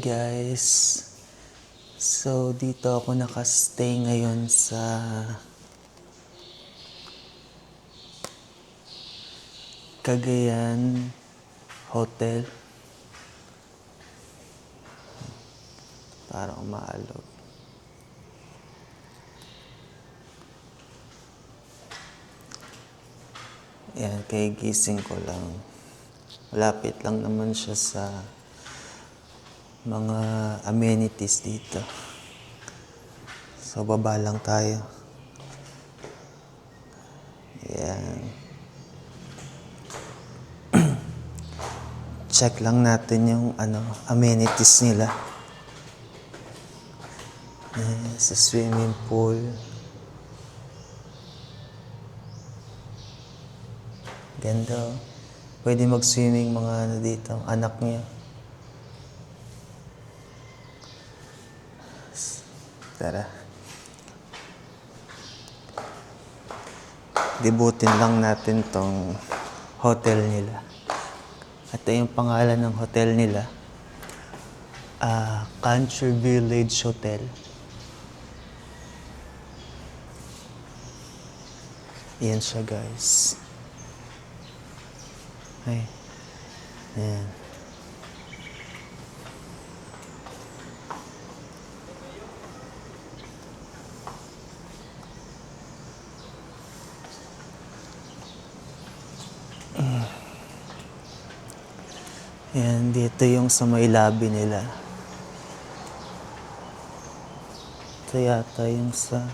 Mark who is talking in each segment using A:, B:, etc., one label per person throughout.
A: guys, so dito ako nakastay ngayon sa Cagayan Hotel. Parang umaalog. Yan, kay gising ko lang. Malapit lang naman siya sa mga amenities dito. So, baba lang tayo. Yan. Check lang natin yung amenities nila. Yan, sa swimming pool. Ganda oh. Pwede mag-swimming mga dito, anak niya. Tara. Dibutin lang natin tong hotel nila. At yung pangalan ng hotel nila, Country Village Hotel. Yan siya guys. Ay. Yan. Yan, dito yung sa may lobby nila. Ito yata yung sa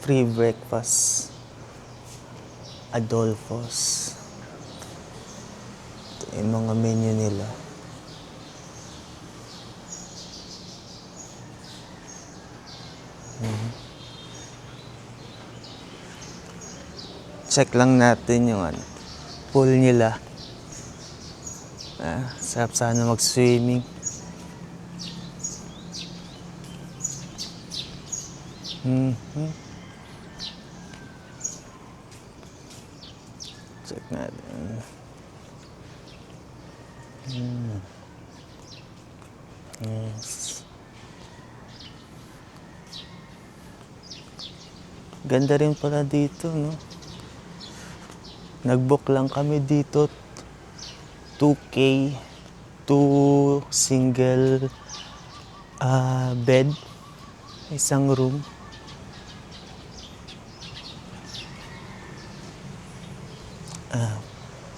A: free breakfast. Adolfo's. Ito yung mga menu nila. Check lang natin yung pool nila. Sarap sana mag-swimming. Check natin. Yes. Ganda rin pala dito, no? Nag-book lang kami dito. 2K, 2 single bed, isang room.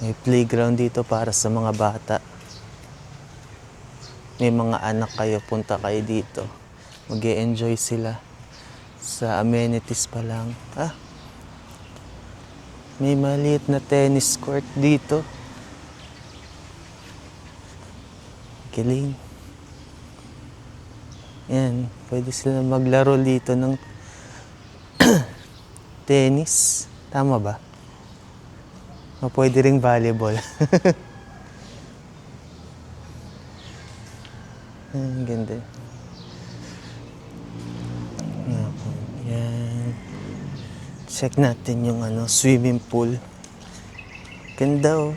A: May playground dito para sa mga bata. May mga anak kayo, punta kayo dito. Mag-e-enjoy sila sa amenities pa lang. May maliit na tennis court dito. Galing. Yan, pwede sila maglaro dito ng tennis. Tama ba? O pwede ring volleyball. Ang ganda. Yan. Check natin yung swimming pool. Ganda oh.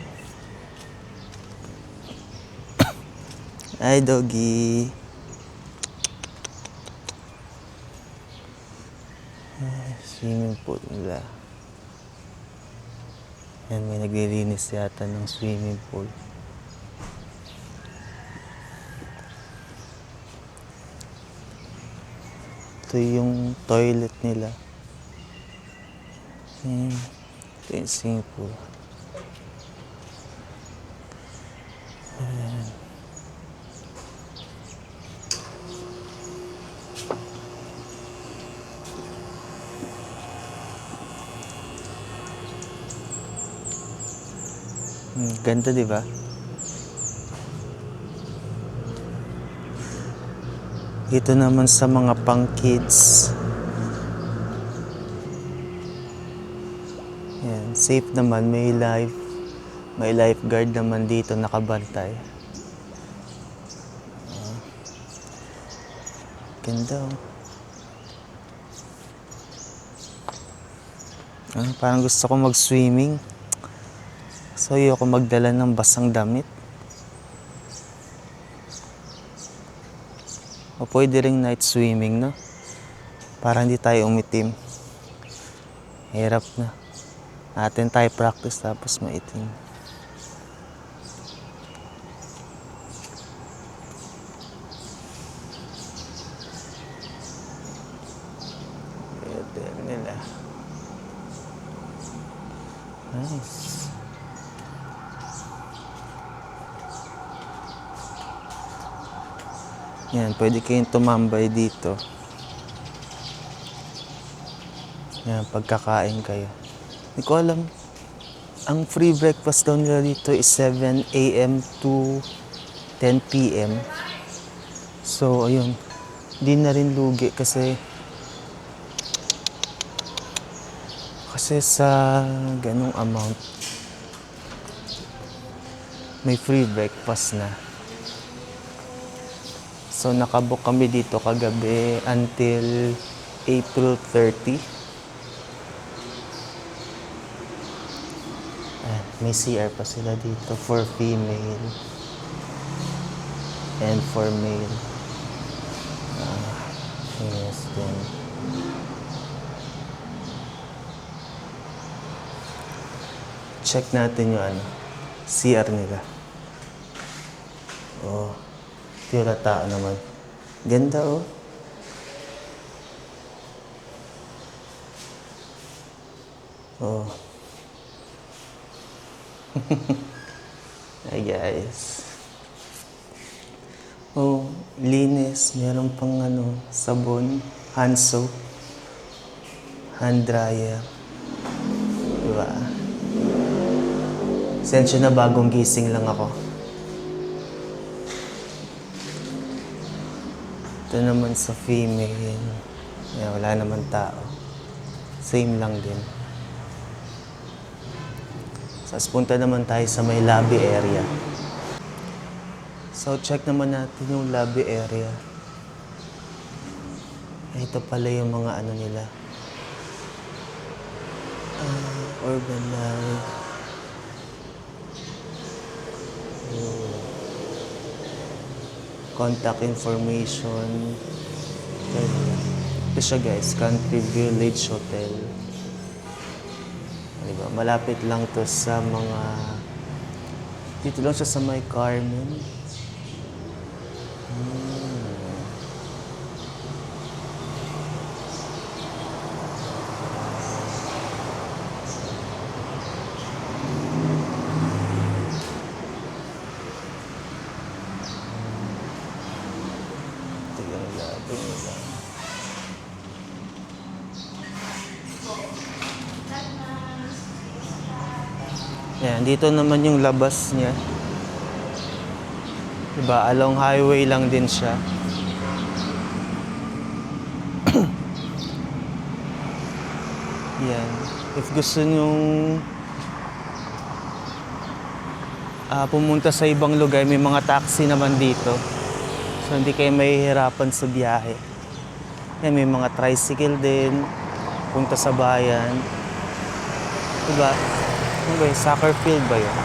A: Ay, doggy. Swimming pool nila. Yan, may naglilinis yata ng swimming pool. Ito yung toilet nila. Ito yung swimming pool. Ganda, di ba? Ito naman sa mga pang kids. Yan, safe naman, may lifeguard naman dito nakabantay. Ganda oh. Parang gusto ko mag-swimming. So, ayoko magdala ng basang damit. pwede ring night swimming, no? Para hindi tayo umitim. Hirap na. Atin tayo practice tapos maitim. Pwede nila. Nice. Yan, pwede kayong tumambay dito. Yan, pagkakain kayo. Hindi ko alam. Ang free breakfast daw nila dito is 7 a.m. to 10 p.m. So, ayun. Hindi na rin lugi kasi sa ganong amount may free breakfast na. So, nakabook kami dito kagabi until April 30. May CR pa sila dito for female and for male. Yes, then. Check natin yung CR nila. Oh, tira tao naman. Ganda, oh. Oh. Hi guys. Oh, linis. Meron pang sabon, hand soap, hand dryer. Diba? Sensya na bagong gising lang ako. Ito naman sa female. Wala naman tao. Same lang din. Tapos punta naman tayo sa may lobby area. So, check naman natin yung lobby area. Ito pala yung mga nila. Urban Life. Contact information. Ito siya guys, Country Village Hotel. Diba? Malapit lang to sa mga... Dito lang siya sa may Carmen. Ito yung labo nila. Yan, dito naman yung labas niya. Diba, along highway lang din siya. Yan. If gusto nyong pumunta sa ibang lugar, may mga taxi naman dito. So, hindi kayo mahihirapan sa biyahe. Yan, may mga tricycle din. Punta sa bayan. Diba? Ano ba yun? Soccer field ba yun?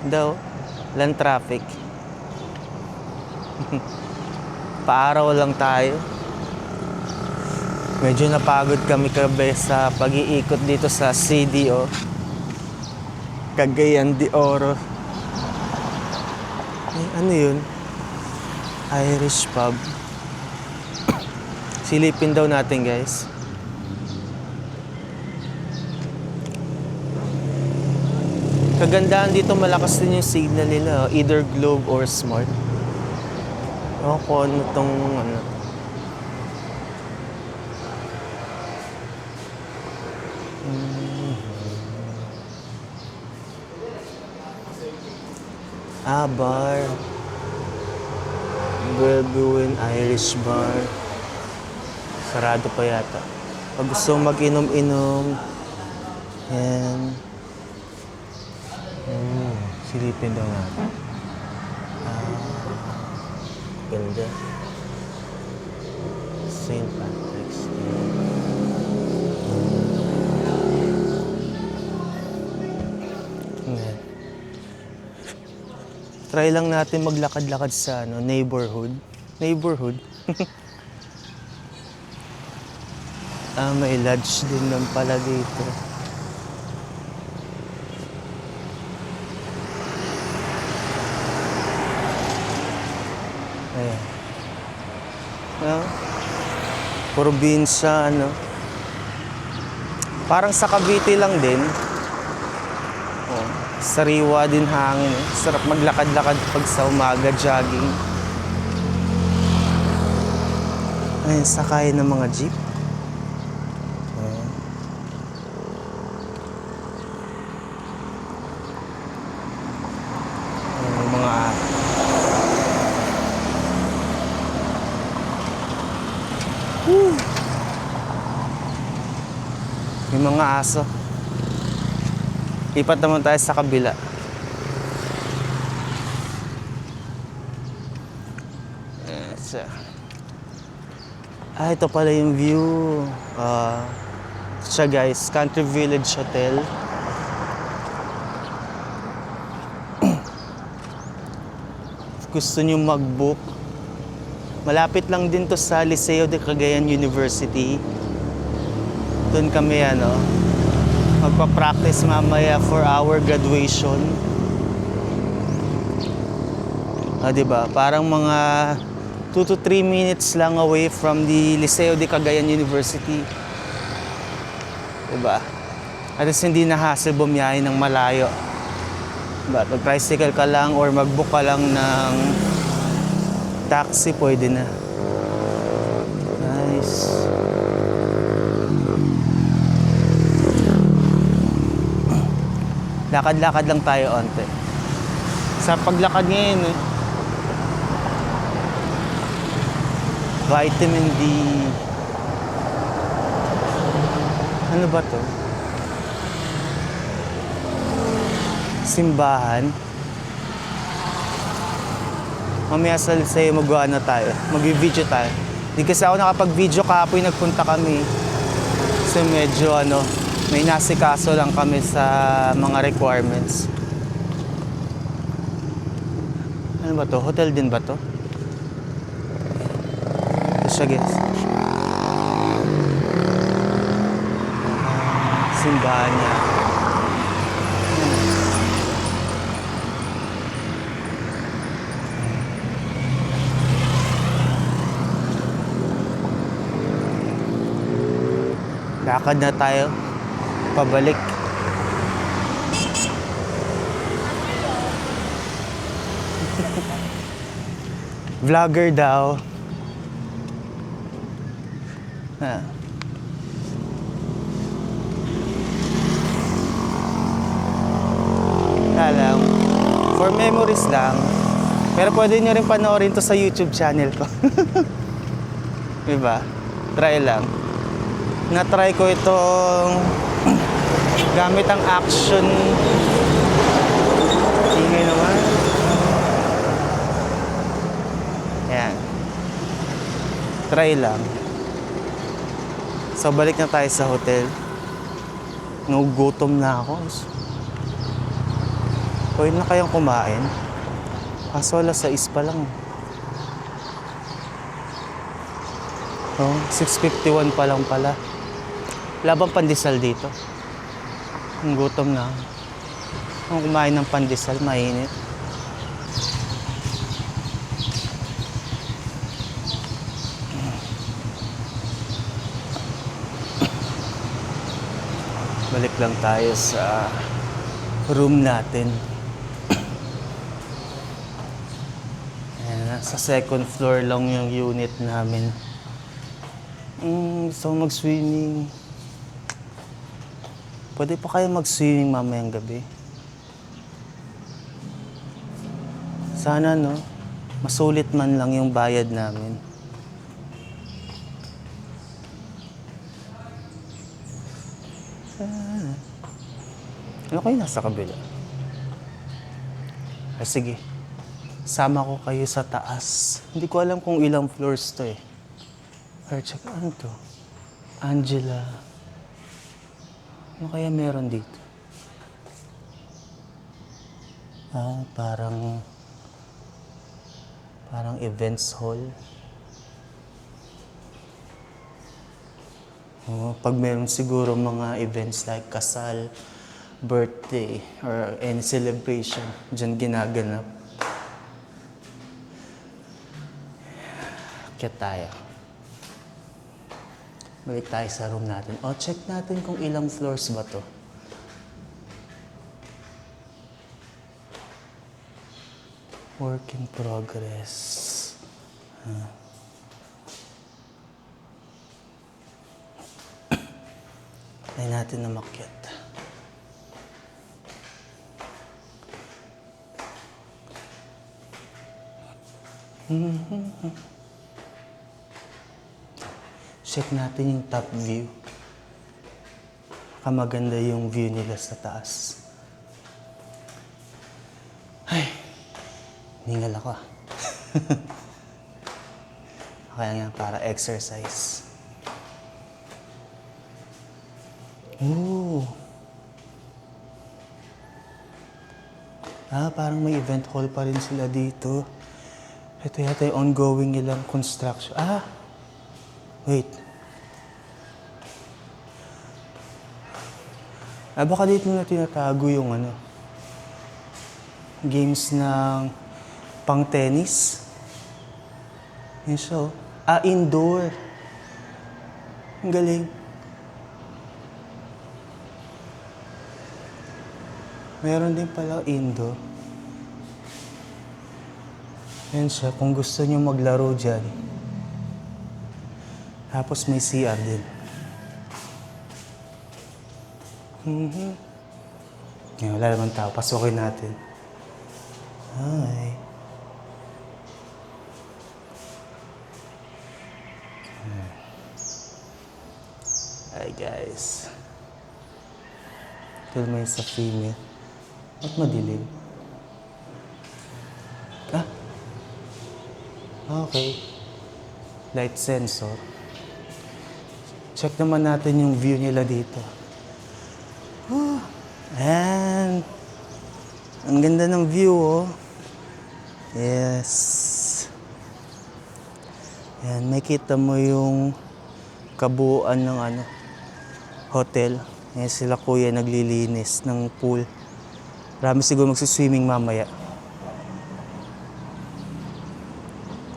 A: Daw, walang traffic. Paaraw lang tayo. Medyo napagod kami kabe sa pag-iikot dito sa CDO. Cagayan de Oro. Ano yun? Irish pub. Silipin daw natin guys. Kagandahan dito, malakas din yung signal nila. Either Globe or Smart. Ewan ko ano tong bar. Berbuin Irish bar. Sarado pa yata. Pag gusto mag-inom-inom. Yan. Silipin daw natin. Ganda. St. Patrick's Day. Yan. Try lang natin maglakad-lakad sa ano, neighborhood. Neighborhood. May lodge din lang pala dito. Ayan. Probinsya, ano. Parang sa Cavite lang din. Oh, sariwa din hangin. Eh. Sarap maglakad-lakad pag sa umaga, jogging. Ayan, sakay ng mga jeep. May mga aso. Lipat naman tayo sa kabila. Ito pala yung view. Siya guys, Country Village Hotel. Gusto nyo mag-book, malapit lang din to sa Liceo de Cagayan University. Doon kami magpa-practice mamaya for our graduation. Diba? Parang mga 2 to 3 minutes lang away from the Liceo de Cagayan University. Diba? At least hindi na hassle bumiyahe ng malayo. Diba? Mag-tricycle ka lang or mag-book ka lang ng taxi, pwede na. Nice. Lakad-lakad lang tayo onte. Sa paglakad ngayon, vitamin D. Ano ba to? Simbahan. Mamaya sa Liceo mag-video tayo. Hindi kasi ako nakapag-video kahapon, nagpunta kami. Kasi medyo may nasikaso lang kami sa mga requirements. Ano ba to? Hotel din ba to? Ito siya guys. Simbahan niya. Lakad na tayo. Pabalik. Vlogger daw. Alam, for memories lang. Pero pwede nyo rin panoorin to sa YouTube channel ko. Diba? Try lang. Na-try ko itong gamit ang action. Ingay naman. Ayan. Try lang. So, balik na tayo sa hotel. Nagugutom na ako. Pwede na kayang kumain. Kaso alas 6 pa lang. 6:51 pa lang pala. Wala bang pandesal dito? Ang gutom na. Kung kumain ng pandesal, mainit. Balik lang tayo sa room natin. Ayan, sa second floor lang yung unit namin. Gusto ko mag-swimming. Pwede pa kayo mag-swimming mamayang gabi? Sana, masulit man lang yung bayad namin. Ano kayo nasa kabila? Sige. Sama ko kayo sa taas. Hindi ko alam kung ilang floors to eh. Or check, ano to? Angela. Ano kaya meron dito? Parang Parang events hall. Oh, pag meron siguro mga events like kasal, birthday, or any celebration, dyan ginaganap. Akyat tayo. Balik tayo sa room natin. O, check natin kung ilang floors ba to. Work in progress. Try natin na makyat. Check natin yung top view. Maganda yung view nila sa taas. Ay, ningal ako. Kaya nga para exercise. Ooh. Parang may event hall pa rin sila dito. Ito yata yung ongoing nilang construction. Wait. Baka dito na tinatago yung games ng pang tennis. Yun siya, oh. Indoor. Ang galing. Meron din pala indoor. Yan siya, kung gusto nyo maglaro dyan. Tapos may CR din. Yan, wala naman tao. Pasukin natin. Hi. Hi guys. Ito may sa female. At madilim. Okay. Light sensor. Check naman natin yung view nila dito. Ayan. Ang ganda ng view, oh. Yes. Ayan, makita mo yung kabuuan ng hotel. Ayan sila kuya naglilinis ng pool. Marami siguro magsiswimming mamaya.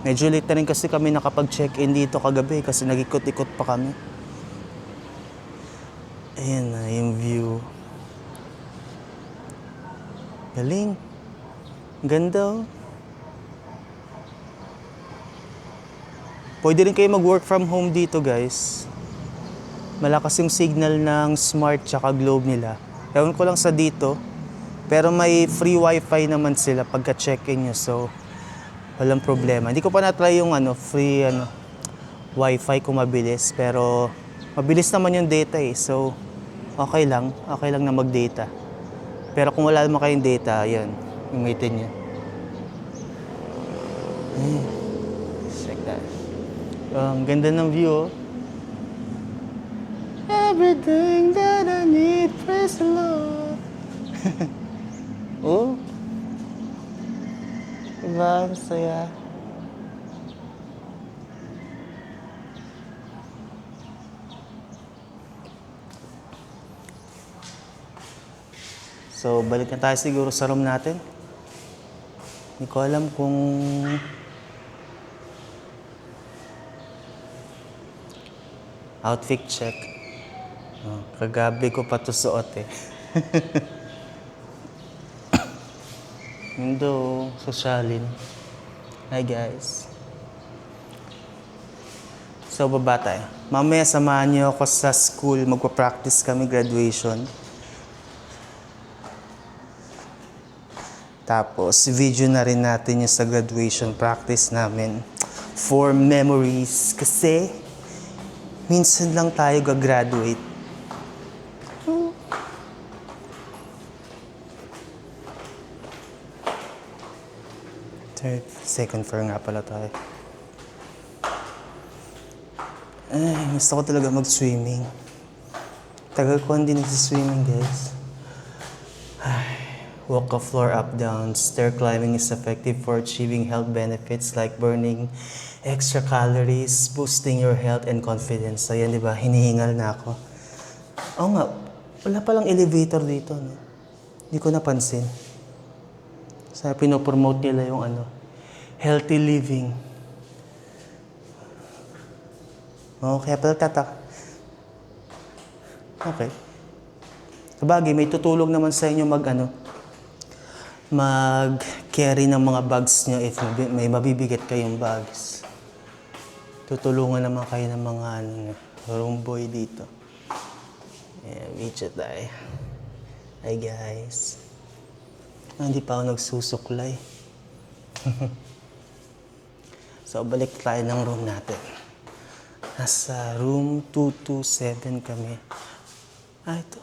A: Medyo late na rin kasi kami nakapag-check-in dito kagabi kasi nag-ikot-ikot pa kami. Ayan na yung view. Galing. Ganda, oh. Pwede rin kayo mag-work from home dito, guys. Malakas yung signal ng Smart tsaka Globe nila. Ewan ko lang sa dito. Pero may free wifi naman sila pagka check-in nyo. So, walang problema. Hindi ko pa na-try yung free wifi kung mabilis. Pero, mabilis naman yung data eh. So, okay lang. Okay lang na mag-data. Pero kung wala naman kayong data, yun. Gamitin nyo. Check that. Ang ganda ng view, oh. Everything that I need, praise the Lord. Oh. Diba? Ang saya. So, balik na tayo siguro sa room natin. Hindi ko alam kung outfit check. Kagabi ko pa to suot eh. Mundo, sosyalin. Hi guys. So, baba tayo. Mamaya samahan niyo ako sa school. Magpa-practice kami graduation. Tapos, video na rin natin yung sa graduation practice namin. For memories. Kasi, minsan lang tayo gagraduate. Second floor nga pala tayo. Ay, gusto ko talaga mag-swimming. Tagal ko hindi nagsiswimming, guys. Ay, Walk a floor up, down. Stair climbing is effective for achieving health benefits like burning extra calories, boosting your health and confidence. So yan, di ba? Hinihingal na ako. Oo nga, wala palang elevator dito, no? Hindi ko napansin. Sa pinopromote nila yung healthy living. Kaya pala tatak. Okay. Sabagay, may tutulong naman sa inyo mag-carry ng mga bags nyo if may mabibigat kayong bags. Tutulungan naman kayo ng mga room boy dito. Video tayo. Hi guys. Hindi pa ako nagsusuklay. So, balik tayo ng room natin. Nasa room 227 kami. Ito.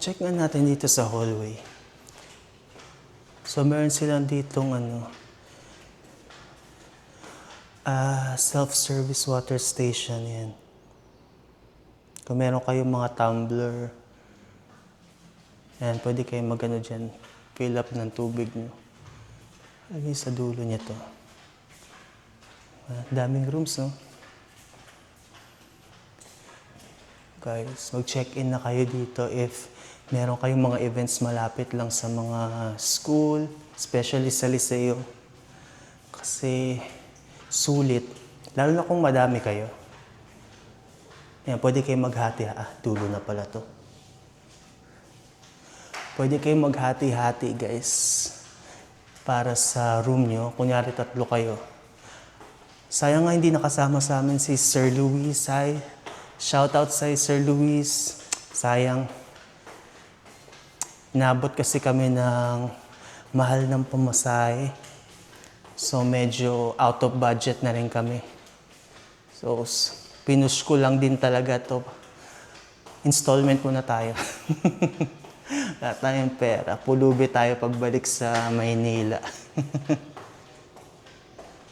A: Check nga natin dito sa hallway. So, meron silang ditong self-service water station yan. Kung meron kayong mga tumbler, yan, pwede kayong dyan, fill up ng tubig nyo. Lagi sa dulo niya to. Daming rooms, no? Guys, mag-check-in na kayo dito if meron kayong mga events malapit lang sa mga school, especially sa Liceo. Kasi sulit, lalo na kung madami kayo. Yan, pwede kayong maghati. Dulo na pala to. Pwede kayong maghati-hati, guys, para sa room nyo. Kunyari 3 kayo. Sayang nga hindi nakasama sa amin si Sir Luis. Hi. Shoutout sa Sir Luis. Sayang. Inabot kasi kami ng mahal ng pamasahe. So medyo out of budget na rin kami. So pinush ko lang din talaga to. Installment muna tayo. Wala tayong pera. Pulubi tayo pagbalik sa Maynila.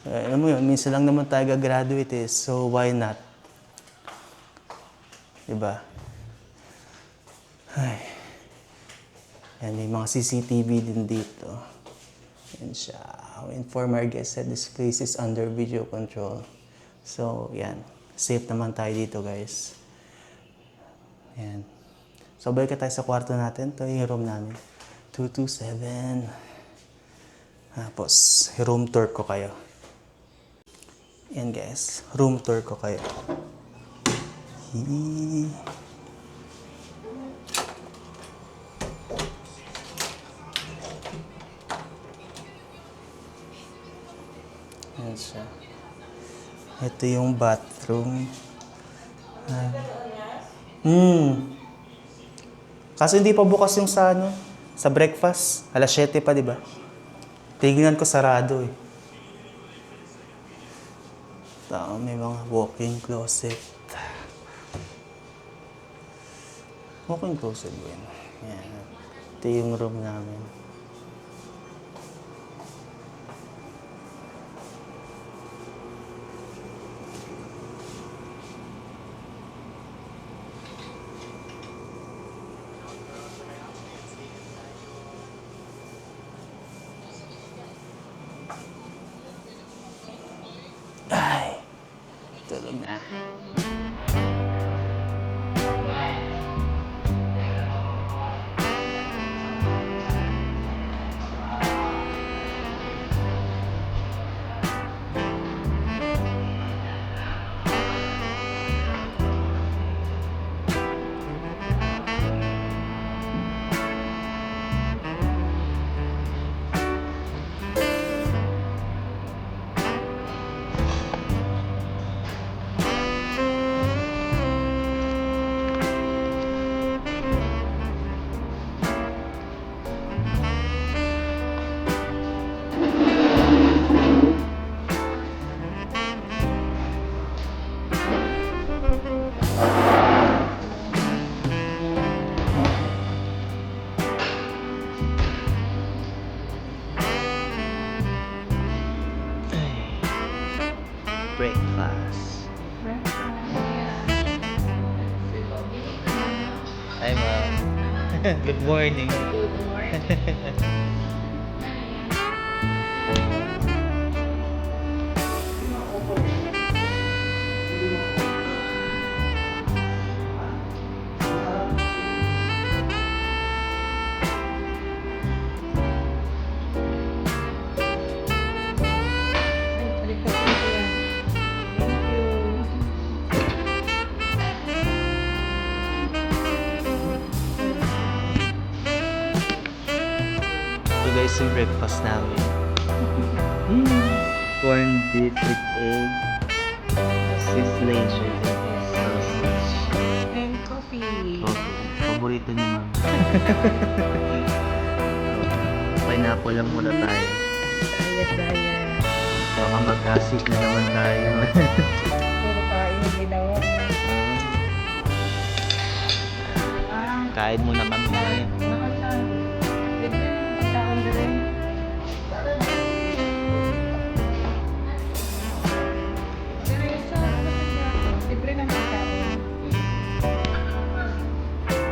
A: Alam mo yun, minsan lang naman tayo gagraduate so why not? Diba? Ay. Yan, may mga CCTV din dito. Yan siya. Inform our guests that this place is under video control. So, yan. Safe naman tayo dito, guys. Yan. So, balik tayo sa kwarto natin. Ito yung room namin. 227. Tapos, room tour ko kayo. Yan, guys. Room tour ko kayo. Yan siya. Ito yung bathroom. Kaso hindi pa bukas yung sa breakfast. Alas 7 pa, di ba? Tignan ko sarado eh. May mga walk-in closet. Walk-in closet ba yun? Yan. Ito yung room namin. Ay, tulog na. Breakfast. Hi, ma'am. Good morning.
B: Good morning. Ay, baliktad po yan. Thank you.
A: Ito guys yung breakfast namin. Corn beef with egg, sizzling chicken, sausage.
B: And coffee.
A: Paborito ni ma'am. Pineapple lang muna tayo.
B: Diet.
A: Baka mag-acid na naman tayo.
B: Puro kain yung ginawa.
A: Kain muna kami.
B: Nakasaan. Libre yung pagkaon din. Pero yung sa libre ng pagkaon.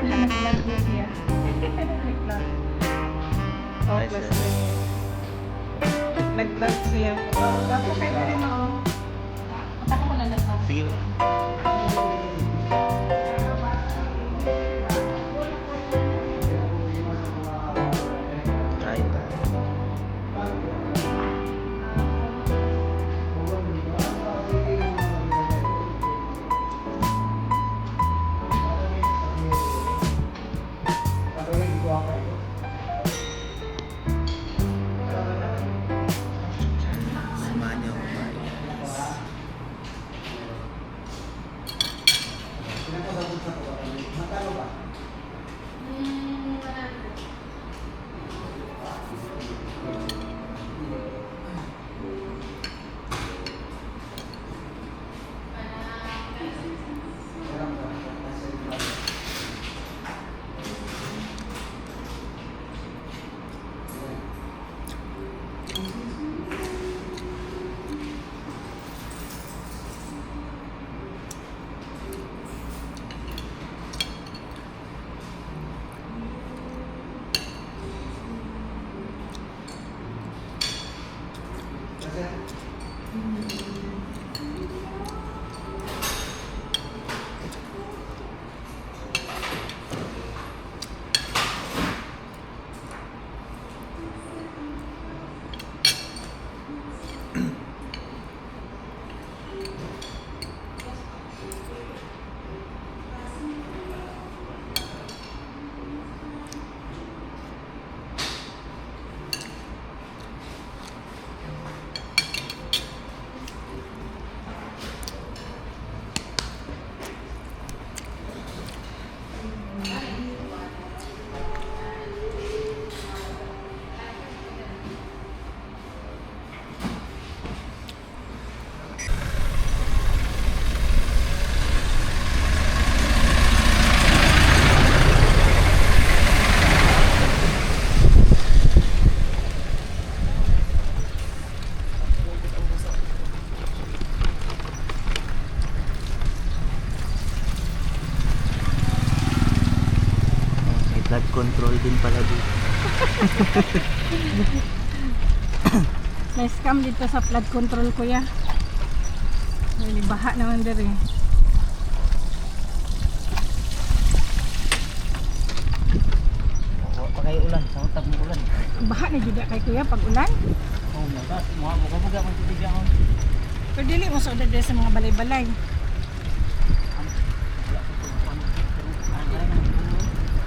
B: Nag-vlog mo siya. Nag-vlog. Oh,
A: Nice,
B: plus
A: eh.
B: nag-vlog siya. Bago kayo rin ako. Mataka mo na lang ako.
A: Sige. Kain tayo. Samahan niyo ako kumain, guys. May blood control din pala dito.
B: Na-scam dito sa flood control kuya. May baha naman dere.
A: Pa kayo ulan, sa utag mo ulan.
B: Baha na jud kay kuya pag ulan.
A: Oh my God, muha mo tubig ako.
B: Pero dili mo sa dere sa mga balay-balay.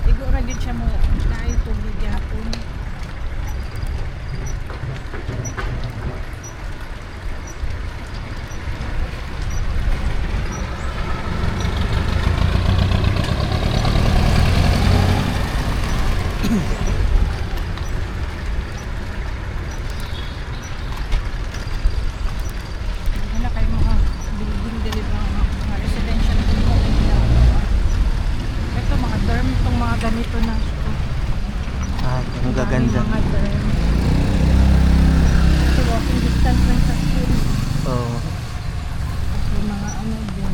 B: Igo ra gid siya mo dahil tubig gihapon. Wala kayo mga building dili mga residential building. Ito mga dorm itong mga ganito na.
A: Ah, ang gaganda.
B: Mga dorm. Kasi walking distance lang sa school.
A: Oo.
B: Kasi mga ano din.